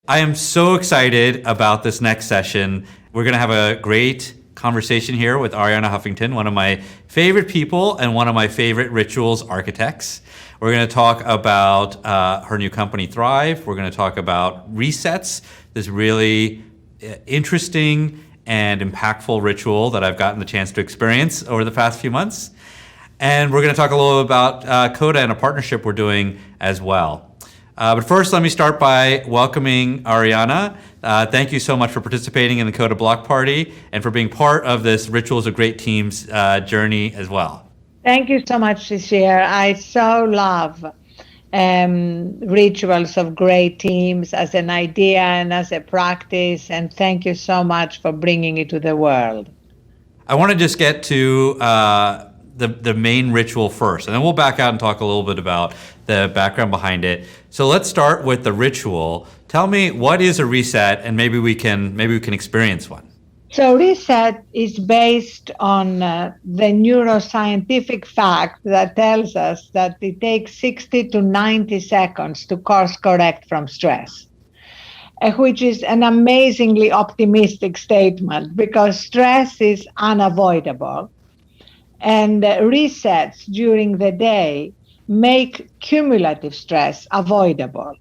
I am so excited about this next session. We're going to have a great conversation here with Arianna Huffington, one of my favorite people and one of my favorite rituals architects. We're going to talk about her new company, Thrive. We're going to talk about resets, this really interesting and impactful ritual that I've gotten the chance to experience over the past few months. And we're going to talk a little bit about Coda and a partnership we're doing as well. But first, let me start by welcoming Arianna. Thank you so much for participating in the Coda Block Party and for being part of this Rituals of Great Teams journey as well. Thank you so much, Shishir. I so love rituals of great teams as an idea and as a practice. And thank you so much for bringing it to the world. I want to just get to the main ritual first, and then we'll back out and talk a little bit about the background behind it. So let's start with the ritual. Tell me, what is a reset, and maybe we can experience one. So reset is based on the neuroscientific fact that tells us that it takes 60 to 90 seconds to course correct from stress, which is an amazingly optimistic statement because stress is unavoidable. And resets during the day make cumulative stress avoidable.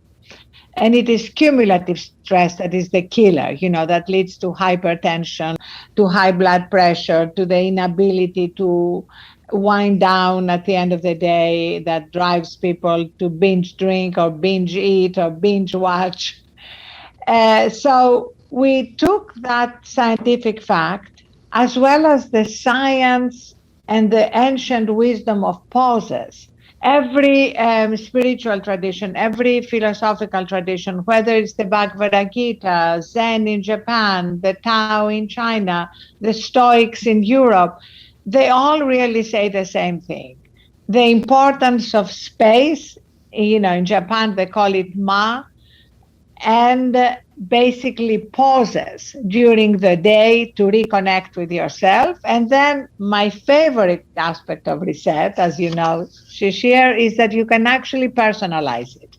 And it is cumulative stress that is the killer, that leads to hypertension, to high blood pressure, to the inability to wind down at the end of the day, that drives people to binge drink or binge eat or binge watch. So we took that scientific fact as well as the science and the ancient wisdom of pauses. Every spiritual tradition, every philosophical tradition, whether it's the Bhagavad Gita, Zen in Japan, the Tao in China, the Stoics in Europe, they all really say the same thing. The importance of space, in Japan they call it ma, and basically pauses during the day to reconnect with yourself. And then my favorite aspect of reset, as you know, Shishir, is that you can actually personalize it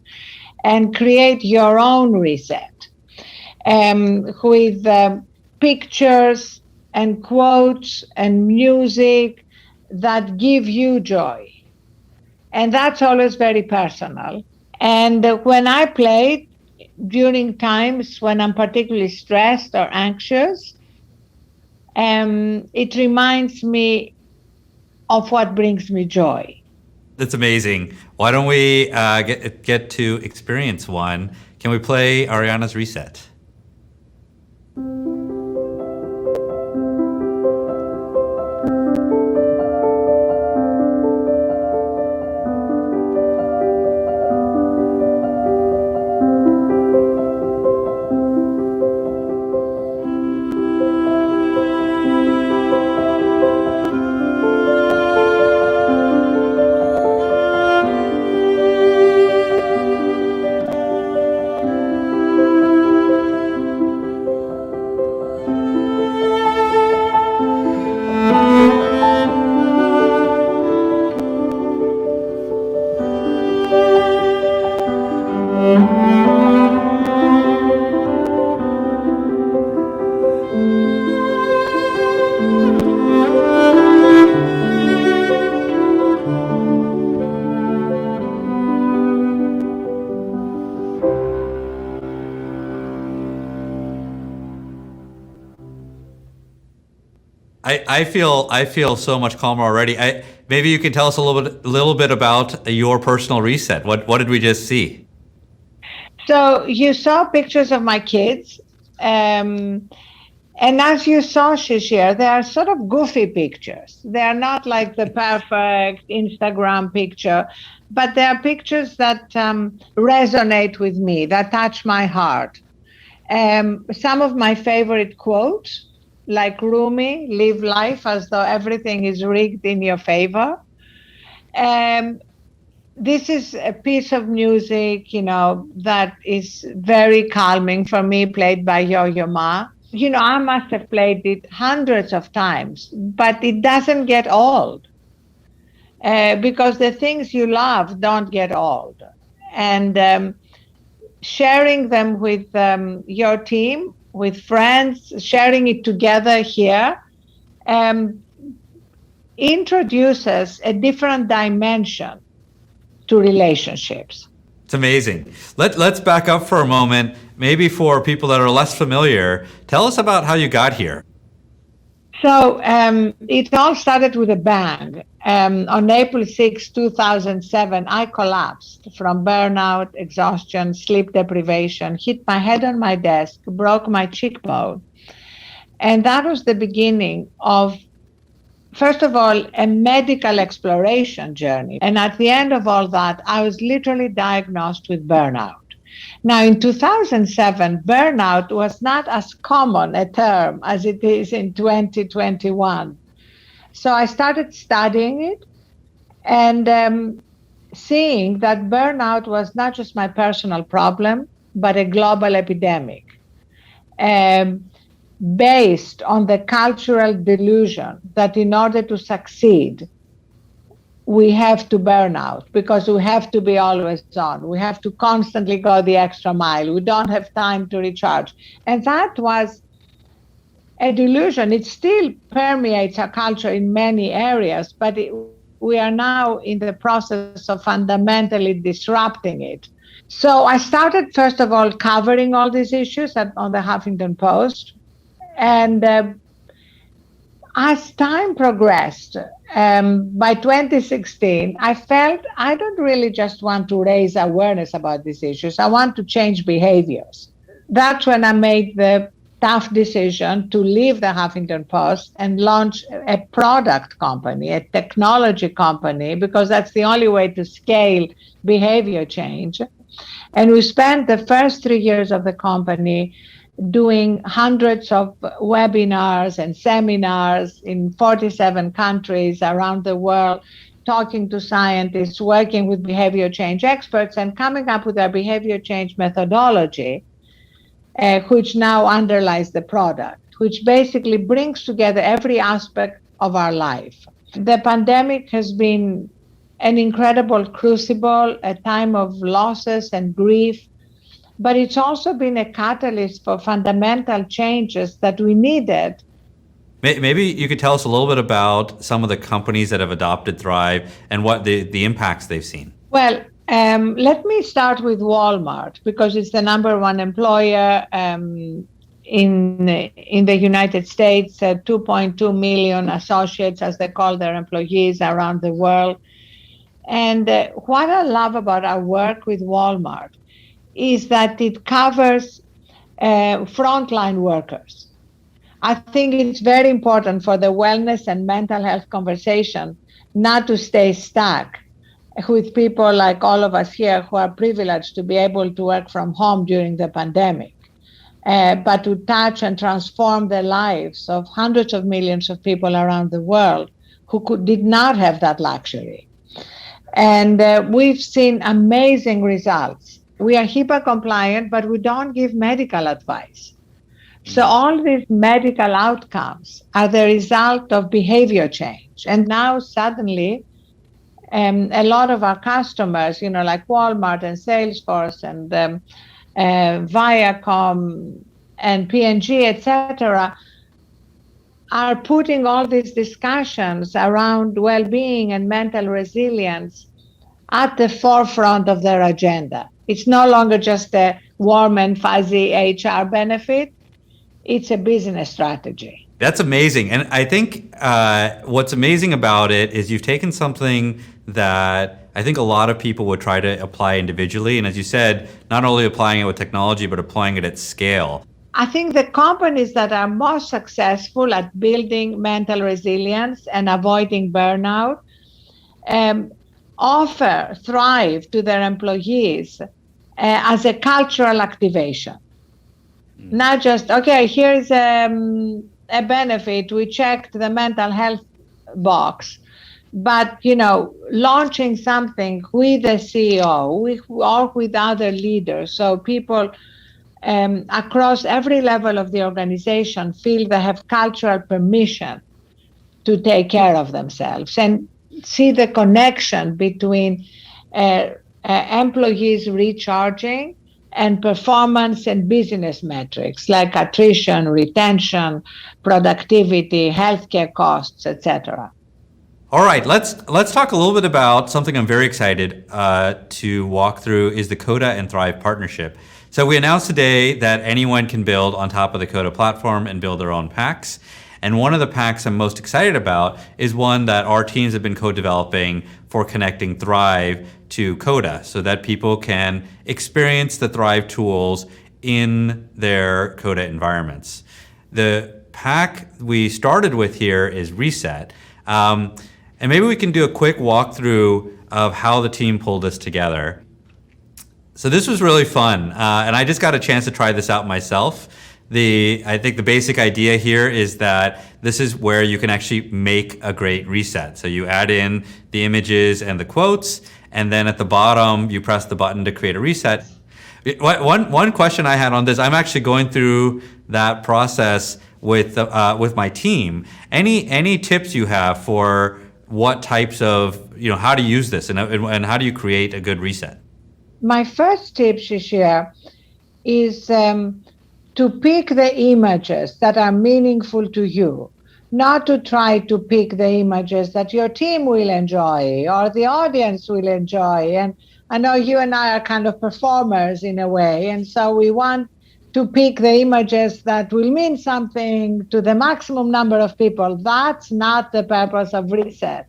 and create your own reset with pictures and quotes and music that give you joy. And that's always very personal. And when I played, during times when I'm particularly stressed or anxious, it reminds me of what brings me joy. That's amazing. Why don't we get to experience one? Can we play Arianna's reset? I feel so much calmer already. Maybe you can tell us a little bit about your personal reset. What did we just see? So you saw pictures of my kids, and as you saw, Shishir, they are sort of goofy pictures. They are not like the perfect Instagram picture, but they are pictures that resonate with me, that touch my heart. Some of my favorite quotes, like Rumi, live life as though everything is rigged in your favor. This is a piece of music, that is very calming for me, played by Yo-Yo Ma. I must have played it hundreds of times, but it doesn't get old because the things you love don't get old. And sharing them with your team, with friends, sharing it together here, introduces a different dimension to relationships. It's amazing. Let's back up for a moment. Maybe for people that are less familiar, tell us about how you got here. So it all started with a bang. On April 6, 2007, I collapsed from burnout, exhaustion, sleep deprivation, hit my head on my desk, broke my cheekbone. And that was the beginning of, first of all, a medical exploration journey. And at the end of all that, I was literally diagnosed with burnout. Now, in 2007, burnout was not as common a term as it is in 2021. So I started studying it and seeing that burnout was not just my personal problem, but a global epidemic. Based on the cultural delusion that in order to succeed, we have to burn out because we have to be always on. We have to constantly go the extra mile. We don't have time to recharge. And that was a delusion. It still permeates our culture in many areas, but we are now in the process of fundamentally disrupting it. So I started, first of all, covering all these issues on the Huffington Post. And as time progressed, by 2016, I felt I don't really just want to raise awareness about these issues. I want to change behaviors. That's when I made the tough decision to leave the Huffington Post and launch a product company, a technology company, because that's the only way to scale behavior change. And we spent the first 3 years of the company doing hundreds of webinars and seminars in 47 countries around the world, talking to scientists, working with behavior change experts, and coming up with our behavior change methodology, which now underlies the product, which basically brings together every aspect of our life. The pandemic has been an incredible crucible, a time of losses and grief, but it's also been a catalyst for fundamental changes that we needed. Maybe you could tell us a little bit about some of the companies that have adopted Thrive and what the impacts they've seen. Well, let me start with Walmart because it's the number one employer in the United States, 2.2 million associates, as they call their employees, around the world. And what I love about our work with Walmart is that it covers frontline workers. I think it's very important for the wellness and mental health conversation not to stay stuck with people like all of us here who are privileged to be able to work from home during the pandemic, but to touch and transform the lives of hundreds of millions of people around the world who did not have that luxury. And we've seen amazing results. We are HIPAA compliant, but we don't give medical advice. So all these medical outcomes are the result of behavior change. And now suddenly, a lot of our customers, like Walmart and Salesforce and Viacom and P&G, etc., are putting all these discussions around well-being and mental resilience at the forefront of their agenda. It's no longer just a warm and fuzzy HR benefit. It's a business strategy. That's amazing. And I think what's amazing about it is you've taken something that I think a lot of people would try to apply individually. And as you said, not only applying it with technology, but applying it at scale. I think the companies that are most successful at building mental resilience and avoiding burnout offer Thrive to their employees as a cultural activation. Not just, okay, here's a benefit, we checked the mental health box, but, launching something with the CEO or with other leaders, so people across every level of the organization feel they have cultural permission to take care of themselves and see the connection between employees recharging and performance and business metrics like attrition, retention, productivity, healthcare costs, etc. All right, let's talk a little bit about something I'm very excited to walk through is the Coda and Thrive partnership. So we announced today that anyone can build on top of the Coda platform and build their own packs. And one of the packs I'm most excited about is one that our teams have been co-developing for connecting Thrive to Coda so that people can experience the Thrive tools in their Coda environments. The pack we started with here is Reset. And maybe we can do a quick walkthrough of how the team pulled this together. So this was really fun, and I just got a chance to try this out myself. I think the basic idea here is that this is where you can actually make a great reset. So you add in the images and the quotes, and then at the bottom, you press the button to create a reset. One question I had on this, I'm actually going through that process with my team. Any tips you have for what types of, how to use this and how do you create a good reset? My first tip, Shishir, is to pick the images that are meaningful to you, not to try to pick the images that your team will enjoy or the audience will enjoy. And I know you and I are kind of performers in a way, and so we want to pick the images that will mean something to the maximum number of people. That's not the purpose of Reset.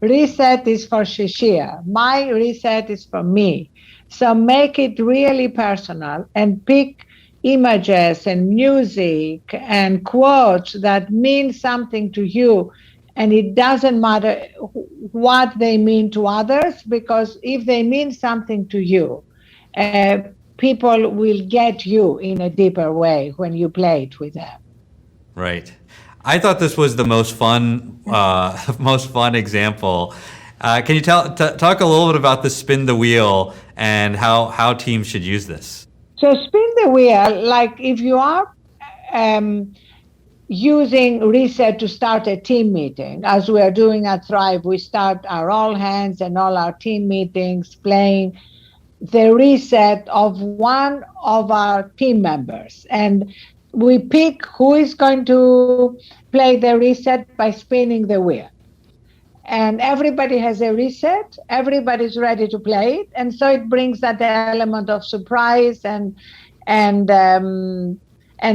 Reset is for Shishir. My reset is for me. So make it really personal and pick images and music and quotes that mean something to you. And it doesn't matter what they mean to others, because if they mean something to you, people will get you in a deeper way when you play it with them. Right. I thought this was the most fun example. Can you talk a little bit about the spin the wheel and how teams should use this? So spin the wheel, like if you are using Reset to start a team meeting, as we are doing at Thrive, we start our all hands and all our team meetings playing the reset of one of our team members. And we pick who is going to play the reset by spinning the wheel. And everybody has a reset, everybody's ready to play it. And so it brings that element of surprise and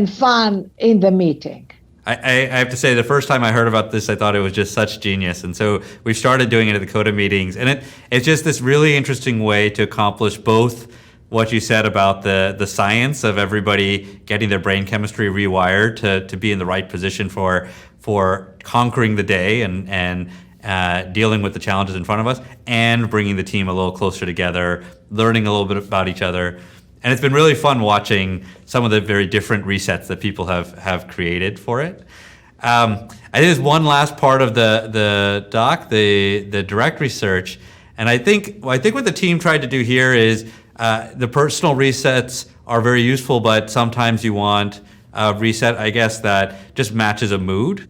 fun in the meeting. I have to say, the first time I heard about this, I thought it was just such genius. And so we started doing it at the Coda meetings. And it's just this really interesting way to accomplish both what you said about the science of everybody getting their brain chemistry rewired to be in the right position for conquering the day and dealing with the challenges in front of us, and bringing the team a little closer together, learning a little bit about each other. And it's been really fun watching some of the very different resets that people have created for it. I think there's one last part of the doc, the direct research. And I think what the team tried to do here is the personal resets are very useful, but sometimes you want a reset, I guess, that just matches a mood.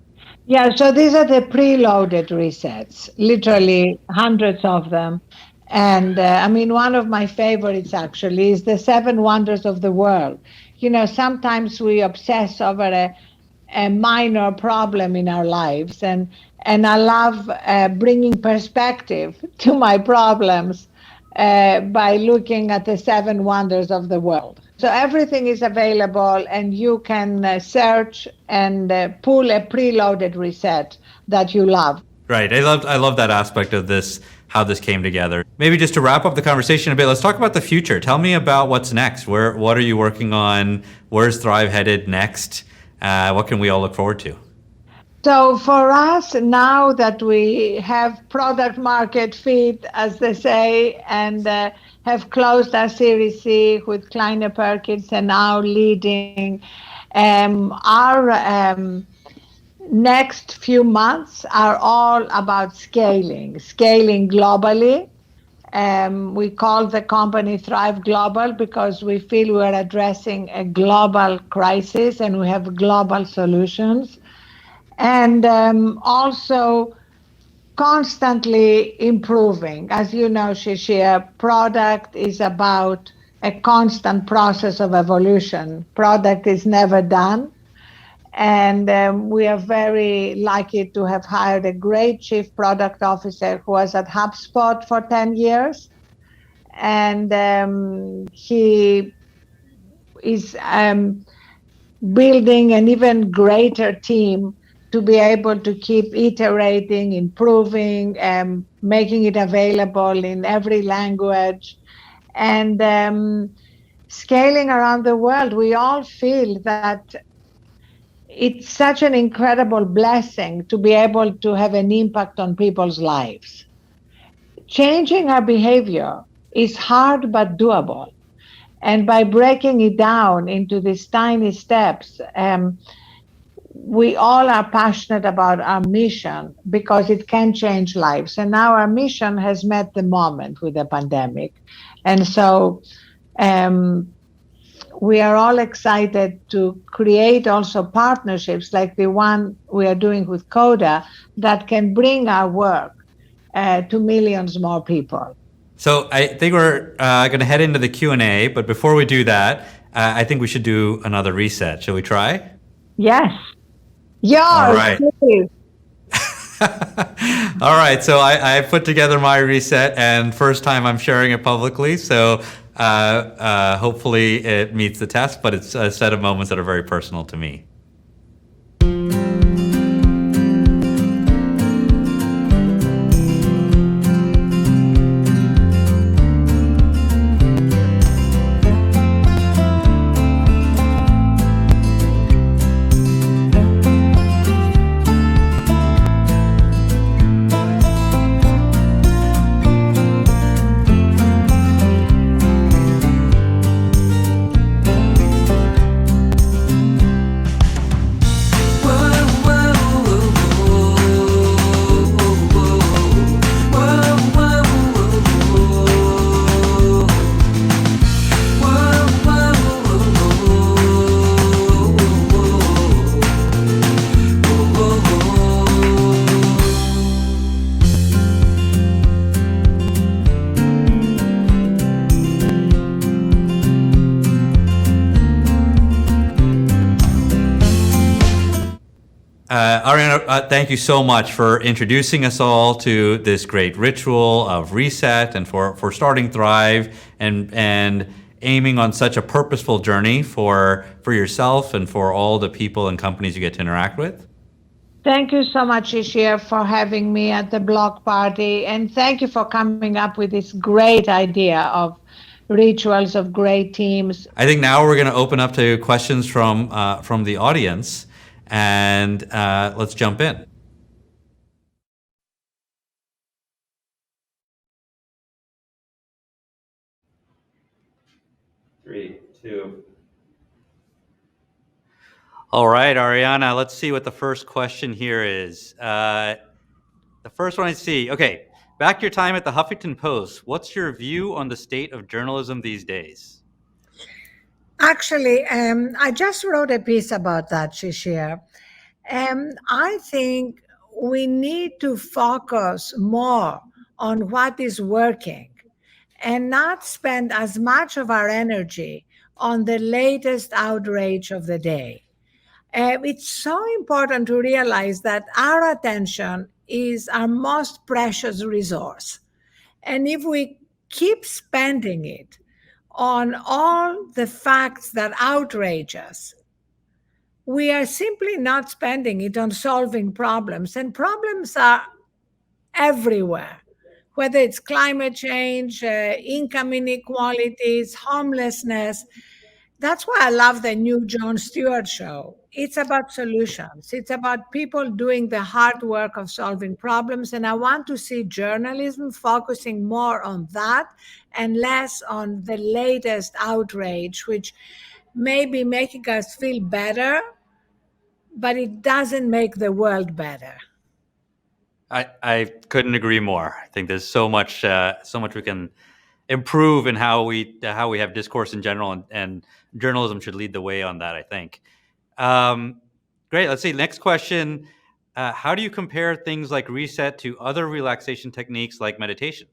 Yeah, so these are the preloaded resets, literally hundreds of them. And one of my favorites actually is the 7 wonders of the world. Sometimes we obsess over a minor problem in our lives. And I love bringing perspective to my problems by looking at the 7 wonders of the world. So everything is available, and you can search and pull a preloaded reset that you love. Right. I love that aspect of this, how this came together. Maybe just to wrap up the conversation a bit, let's talk about the future. Tell me about what's next. What are you working on? Where's Thrive headed next? What can we all look forward to? So for us, now that we have product market fit, as they say, and have closed our Series C with Kleiner Perkins and now leading, our next few months are all about scaling globally. We call the company Thrive Global because we feel we're addressing a global crisis and we have global solutions. And also constantly improving. As you know, Shishir, product is about a constant process of evolution. Product is never done. And we are very lucky to have hired a great chief product officer who was at HubSpot for 10 years. And he is building an even greater team to be able to keep iterating, improving, making it available in every language, and scaling around the world. We all feel that it's such an incredible blessing to be able to have an impact on people's lives. Changing our behavior is hard but doable. And by breaking it down into these tiny steps, we all are passionate about our mission because it can change lives. And now our mission has met the moment with the pandemic. And so we are all excited to create also partnerships like the one we are doing with Coda that can bring our work to millions more people. So I think we're going to head into the Q&A, but before we do that, I think we should do another reset. Shall we try? Yes. Yeah. All right. Please. All right. So I put together my reset, and first time I'm sharing it publicly. So hopefully it meets the test, but it's a set of moments that are very personal to me. Arianna, thank you so much for introducing us all to this great ritual of reset and for starting Thrive and aiming on such a purposeful journey for yourself and for all the people and companies you get to interact with. Thank you so much, Ishir, for having me at the block party. And thank you for coming up with this great idea of rituals of great teams. I think now we're going to open up to questions from the audience. And let's jump in. Three, two. All right, Arianna, let's see what the first question here is. The first one I see. Okay, back to your time at the Huffington Post. What's your view on the state of journalism these days? Actually, I just wrote a piece about that, Shishir. I think we need to focus more on what is working and not spend as much of our energy on the latest outrage of the day. It's so important to realize that our attention is our most precious resource. And if we keep spending it on all the facts that outrage us, we are simply not spending it on solving problems. And problems are everywhere, whether it's climate change, income inequalities, homelessness. That's why I love the new Jon Stewart show. It's about solutions. It's about people doing the hard work of solving problems. And I want to see journalism focusing more on that and less on the latest outrage, which may be making us feel better, but it doesn't make the world better. I couldn't agree more. I think there's so much we can improve in how we have discourse in general, and journalism should lead the way on that, I think. Great. Let's see. Next question. How do you compare things like reset to other relaxation techniques like meditation?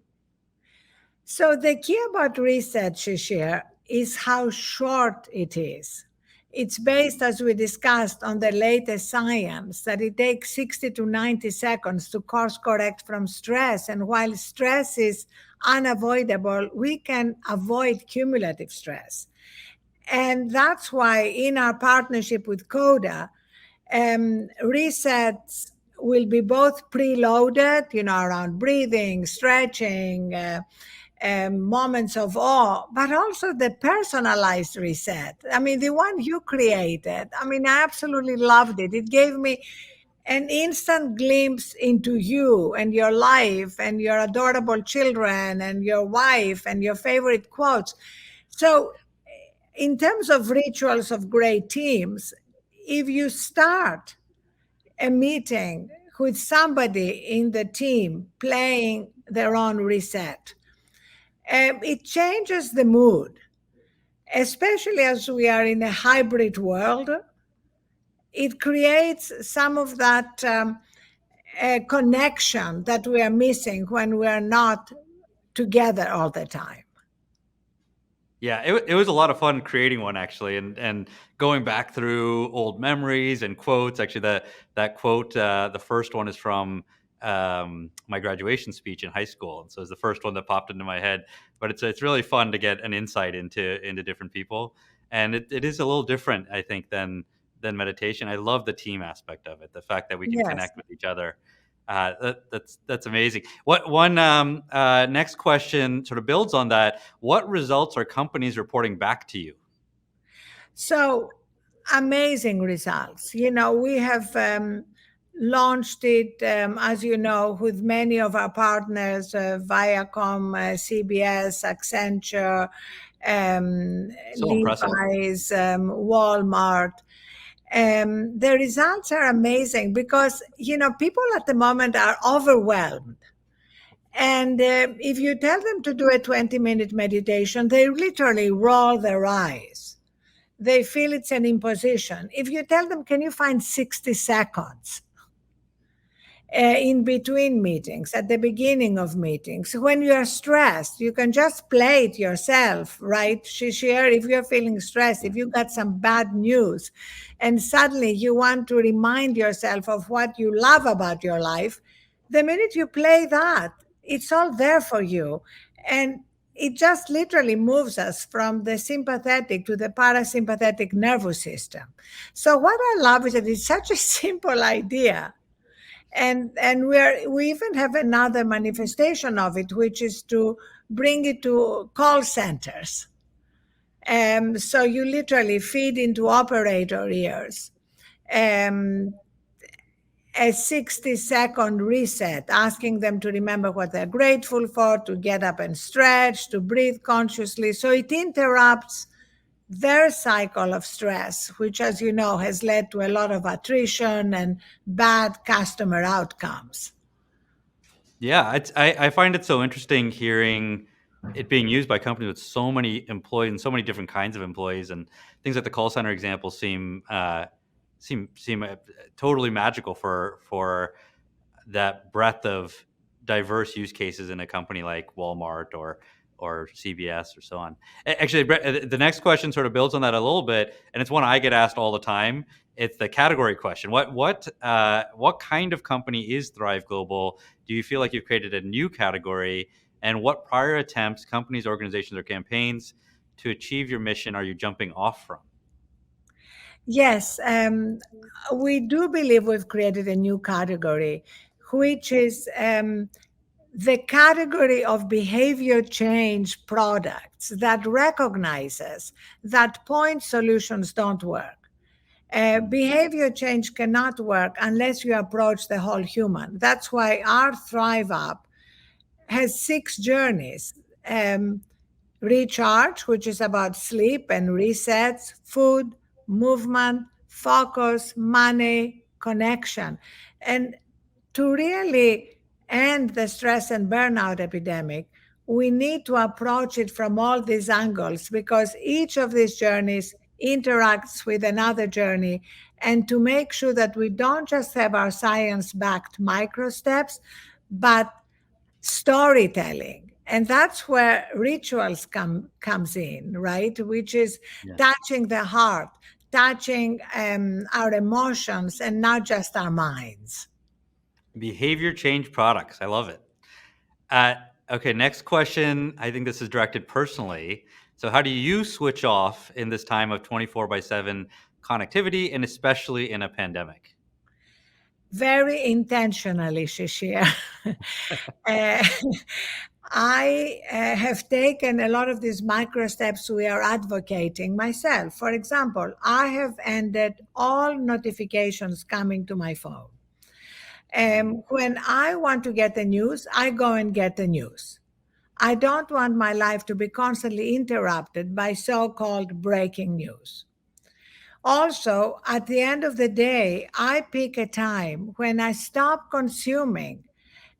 So the key about reset, Shishir, is how short it is. It's based, as we discussed, on the latest science that it takes 60 to 90 seconds to course correct from stress. And while stress is unavoidable, we can avoid cumulative stress. And that's why in our partnership with Coda, resets will be both preloaded, around breathing, stretching, moments of awe, but also the personalized reset. I mean, the one you created, I absolutely loved it. It gave me an instant glimpse into you and your life and your adorable children and your wife and your favorite quotes. So, in terms of rituals of great teams, if you start a meeting with somebody in the team playing their own reset, it changes the mood, especially as we are in a hybrid world. It creates some of that connection that we are missing when we are not together all the time. Yeah, it was a lot of fun creating one, actually, and going back through old memories and quotes. Actually, that quote, the first one is from my graduation speech in high school, and so it's the first one that popped into my head. But it's really fun to get an insight into different people, and it is a little different, I think, than meditation. I love the team aspect of it, the fact that we can Yes. connect with each other. That's amazing. What one next question sort of builds on that? What results are companies reporting back to you? So amazing results. We have launched it, as you know, with many of our partners, Viacom, CBS, Accenture, So impressive. Levi's, Walmart. The results are amazing because, people at the moment are overwhelmed. And if you tell them to do a 20-minute meditation, they literally roll their eyes. They feel it's an imposition. If you tell them, can you find 60 seconds in between meetings, at the beginning of meetings, when you are stressed, you can just play it yourself, right? Shishir, if you're feeling stressed, if you got some bad news, and suddenly you want to remind yourself of what you love about your life, the minute you play that, it's all there for you. And it just literally moves us from the sympathetic to the parasympathetic nervous system. So what I love is that it's such a simple idea. And we even have another manifestation of it, which is to bring it to call centers. So you literally feed into operator ears. A 60-second reset, asking them to remember what they're grateful for, to get up and stretch, to breathe consciously. So it interrupts their cycle of stress, which, as you know, has led to a lot of attrition and bad customer outcomes. Yeah, I find it so interesting hearing it being used by companies with so many employees and so many different kinds of employees, and things like the call center example seem totally magical for that breadth of diverse use cases in a company like Walmart or CBS or so on. Actually, the next question sort of builds on that a little bit, and it's one I get asked all the time. It's the category question. What kind of company is Thrive Global? Do you feel like you've created a new category? And what prior attempts, companies, organizations, or campaigns to achieve your mission are you jumping off from? Yes, we do believe we've created a new category, which is the category of behavior change products that recognizes that point solutions don't work. Behavior change cannot work unless you approach the whole human. That's why our Thrive app has 6 journeys. Recharge, which is about sleep and resets, food, movement, focus, money, connection. And to really end the stress and burnout epidemic, we need to approach it from all these angles because each of these journeys interacts with another journey. And to make sure that we don't just have our science backed micro steps, but storytelling And that's where rituals comes in, right? Which is Yeah. touching the heart, touching our emotions, and not just our minds. Behavior change products. I love it. Okay, next question. I think this is directed personally. So, how do you switch off in this time of 24/7 connectivity, and especially in a pandemic? Very intentionally, Shishir. uh, I have taken a lot of these micro steps we are advocating myself. For example, I have ended all notifications coming to my phone. When I want to get the news, I go and get the news. I don't want my life to be constantly interrupted by so called breaking news. Also, at the end of the day, I pick a time when I stop consuming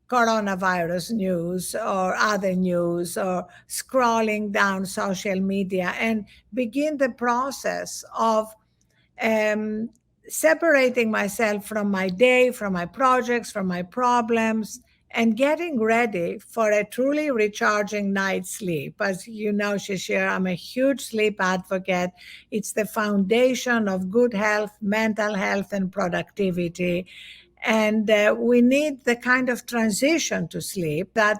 coronavirus news or other news or scrolling down social media and begin the process of um, separating myself from my day, from my projects, from my problems, and getting ready for a truly recharging night's sleep. As you know, Shishir, I'm a huge sleep advocate. It's the foundation of good health, mental health, and productivity. And we need the kind of transition to sleep that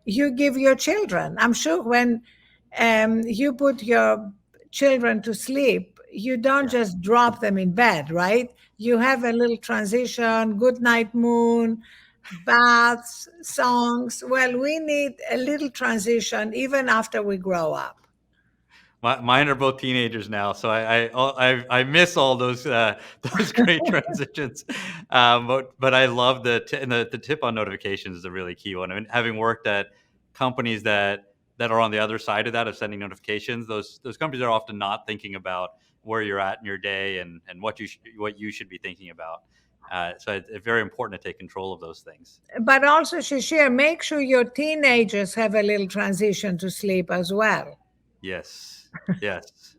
you give your children. I'm sure when you put your children to sleep, you don't Yeah. just drop them in bed, right? You have a little transition, good night moon, baths, songs. Well, we need a little transition even after we grow up. Mine are both teenagers now, so I miss all those those great transitions. But I love and the tip on notifications is a really key one. I mean, having worked at companies that are on the other side of that of sending notifications, those companies are often not thinking about where you're at in your day and what you should be thinking about. So it's very important to take control of those things. But also, Shishir, make sure your teenagers have a little transition to sleep as well. Yes, yes.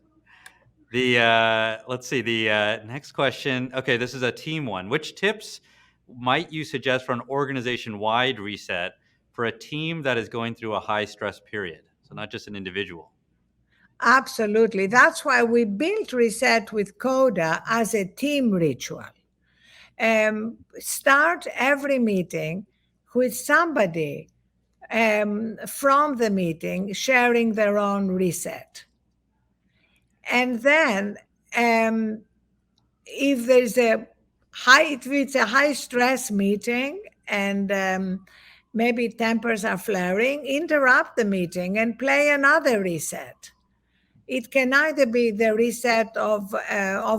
The let's see the next question. Okay, this is a team one. Which tips might you suggest for an organization-wide reset for a team that is going through a high stress period? So not just an individual. Absolutely. That's why we built Reset with Coda as a team ritual. Start every meeting with somebody from the meeting sharing their own reset. And then, if there's a if it's a high stress meeting and maybe tempers are flaring, interrupt the meeting and play another reset. It can either be the reset of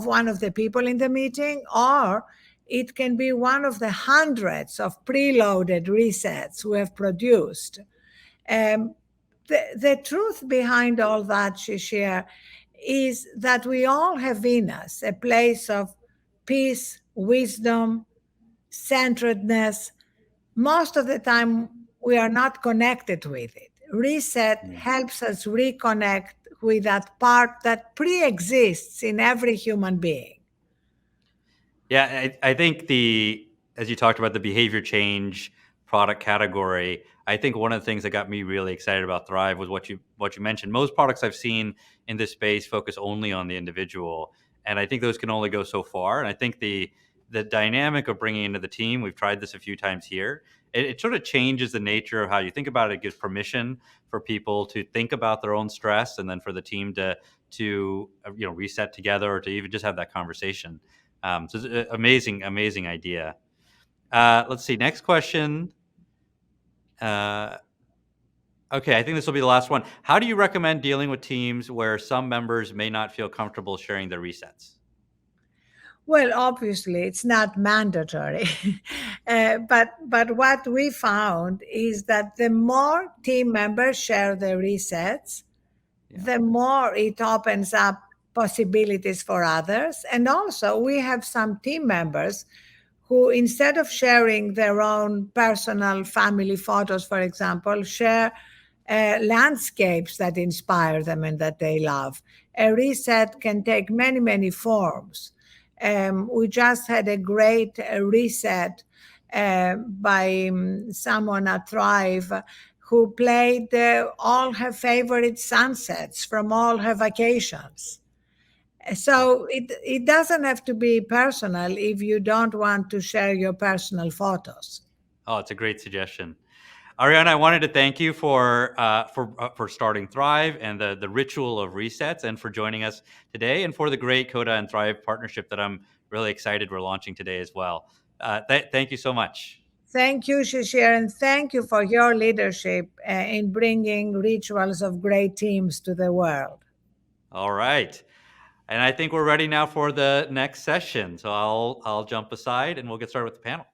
one of the people in the meeting, or it can be one of the hundreds of preloaded resets we have produced. Um, the truth behind all that, Shishir, is that we all have in us a place of peace, wisdom, centeredness. Most of the time, we are not connected with it. Reset Mm. helps us reconnect with that part that pre exists in every human being. Yeah, I think as you talked about the behavior change product category, I think one of the things that got me really excited about Thrive was what you mentioned. Most products I've seen in this space focus only on the individual, and I think those can only go so far. And I think the dynamic of bringing into the team, we've tried this a few times here. It sort of changes the nature of how you think about it. It gives permission for people to think about their own stress, and then for the team to reset together or to even just have that conversation. So it's an amazing idea. Let's see. Next question. Uh, okay, I think this will be the last one. How do you recommend dealing with teams where some members may not feel comfortable sharing their resets? Well, obviously, it's not mandatory, but what we found is that the more team members share their resets, Yeah. the more it opens up possibilities for others. And also, we have some team members who, instead of sharing their own personal family photos, for example, share landscapes that inspire them and that they love. A reset can take many, many forms. We just had a great reset by someone at Thrive who played all her favorite sunsets from all her vacations. So it doesn't have to be personal if you don't want to share your personal photos. Oh, it's a great suggestion. Ariana, I wanted to thank you for starting Thrive and the ritual of resets, and for joining us today, and for the great Coda and Thrive partnership that I'm really excited we're launching today as well. Thank you so much. Thank you, Shishir, and thank you for your leadership in bringing rituals of great teams to the world. All right. And I think we're ready now for the next session. So I'll jump aside and we'll get started with the panel.